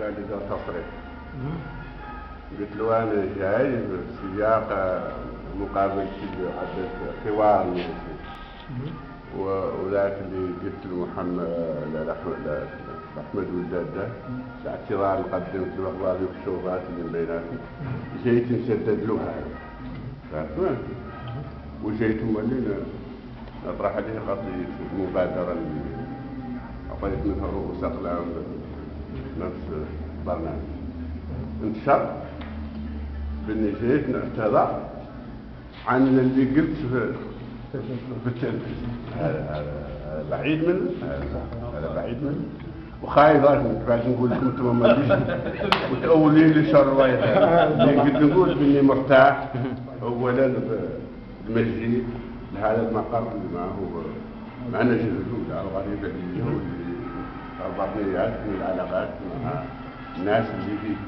قال لي ده تصريح. قلت له انا جاي بسياق مقابلة حوار وذاك اللي قلت له احمد ولداده اعتذار قدمت له اخبار الكشوفات اللي بيناتي جيت نسدد له هذا وجيت مولينا اطرح عليه قضيه المبادره اللي اعطيت منها رؤوس اقلام نفس البرنامج انتشر باني جيت نعتذر عن اللي قلت في التلفزيون. هذا بعيد منه، هذا بعيد منه وخايف بعد نقول لكم انتم ما تجيش وتأولين لي شر الله. قلت نقول باني مرتاح اولا بمجيء لهذا المقر اللي ما هو معنا جهود الغريبه اللي هو اللي ربطني من العلاقات مع الناس اللي فيه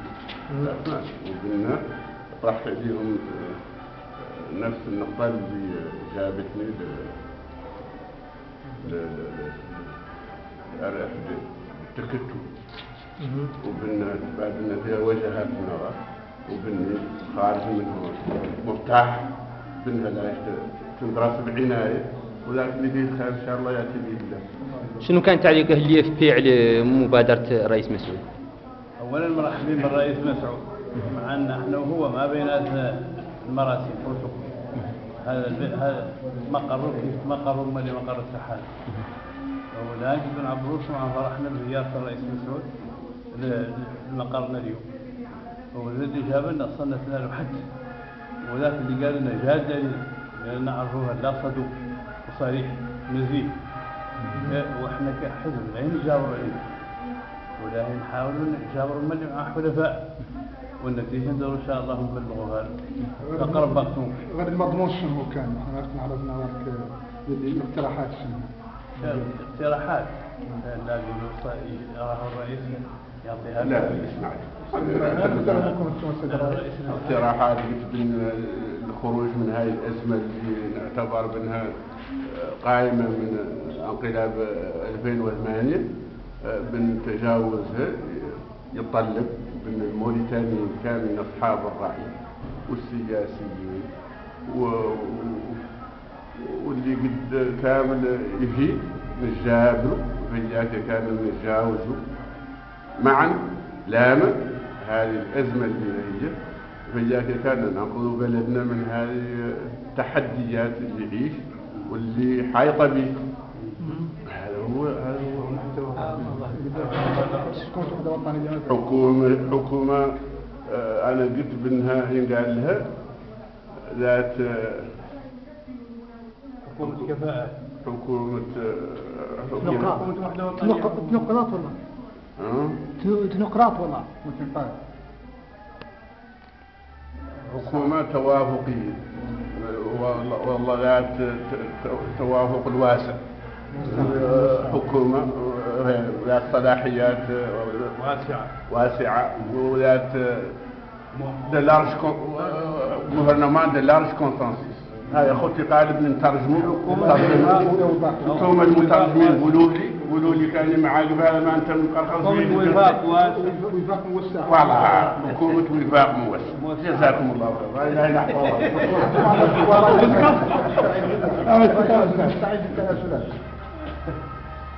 وقلنا طرحت عليهم نفس النقطة اللي جابتني للتكتل وبنا بعدنا فيها وجهات نرى وبني خارج منه مرتاح بنها لا تندرس بعناية وذاك اللي فيه خير إن شاء الله يأتي به الله. شنو كان تعليقه اللي في فعل مبادرة الرئيس مسعود؟ أولا مرحبين بالرئيس مسعود مع أن احنا وهو ما بيناتنا المراسم بروتوكول. هذا مقر كيف مقر مالي مقر السحاب. ولكن بنعبروش مع فرحنا بزيارة الرئيس مسعود لمقرنا اليوم. والذي جاب لنا صنفنا له حد وذاك اللي قال لنا جاد لأن نعرفوها لا صدوق وصريح نزيه. واحنا كحزب لا نجاور عليه ولا نحاولوا نجاور مالي مع حلفاء. والنتيجة نديروا إن شاء الله نبلغوها أقرب وقت ممكن. غير المضمون شنو كان؟ احنا عرفنا الاقتراحات شنو؟ اقتراحات لا نقولوا يراه الرئيس يعطيها. لا اسمع اقتراحات بالخروج من هذه الأزمة اللي نعتبر بأنها قائمة من انقلاب 2008 بنتجاوزها يطلب بأن الموريتانيين كامل أصحاب الرأي والسياسيين واللي قد كامل يجي نتجابروا وفياك كامل نتجاوزوا معا لاما هذه الأزمة اللي هي فياك كان ننقذ بلدنا من هذه التحديات اللي يعيش واللي حايطة به. هذا هو محتوى حكومة أنا قلت بأنها ينقال لها ذات حكومة كفاءة. حكومة تنقراط والله. تنقراط والله. حكومة توافقية والله ذات توافق الواسع. حكومة ذات صلاحيات واسعة وذات gouvernement de large consensus. هاي أخوتي قالب نترجمه ثم المترجمين قولوا لي كان مع قبل ما أنت مقرقص وفاق موسع. والله حكومة وفاق موسع. جزاكم الله خير. لا نحفظها.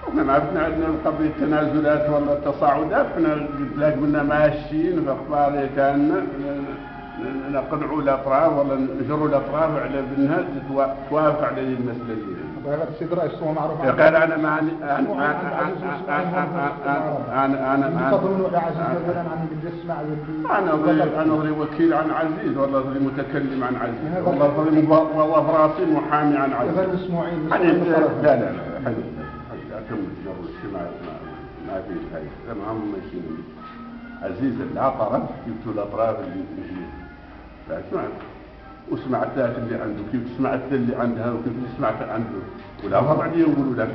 احنا عرفنا عندنا قبل التنازلات ولا التصاعدات احنا قلنا ماشيين في اخبار كان نقنعوا الاطراف ولا نجروا الاطراف على بانها توافق على المساله دي. هذا السيد الرئيس هو معروف. قال انا مع انا ظلي وكيل عن عزيز والله ظلي متكلم عن عزيز والله فراسي محامي عن عزيز. لا ما في شيء لما هم ماشيين عزيز العطرة جبتوا الأطراف اللي يجي لا سمعت وسمعت ذاك اللي عنده كيف سمعت اللي عندها وكيف سمعت عنده ولا بعدين يقولوا لك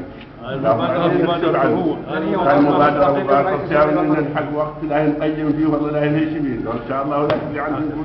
المبادرة صار لنا الحق وقت لا نقيم فيه والله لا نهيش فيه إن شاء الله ولا اللي عنده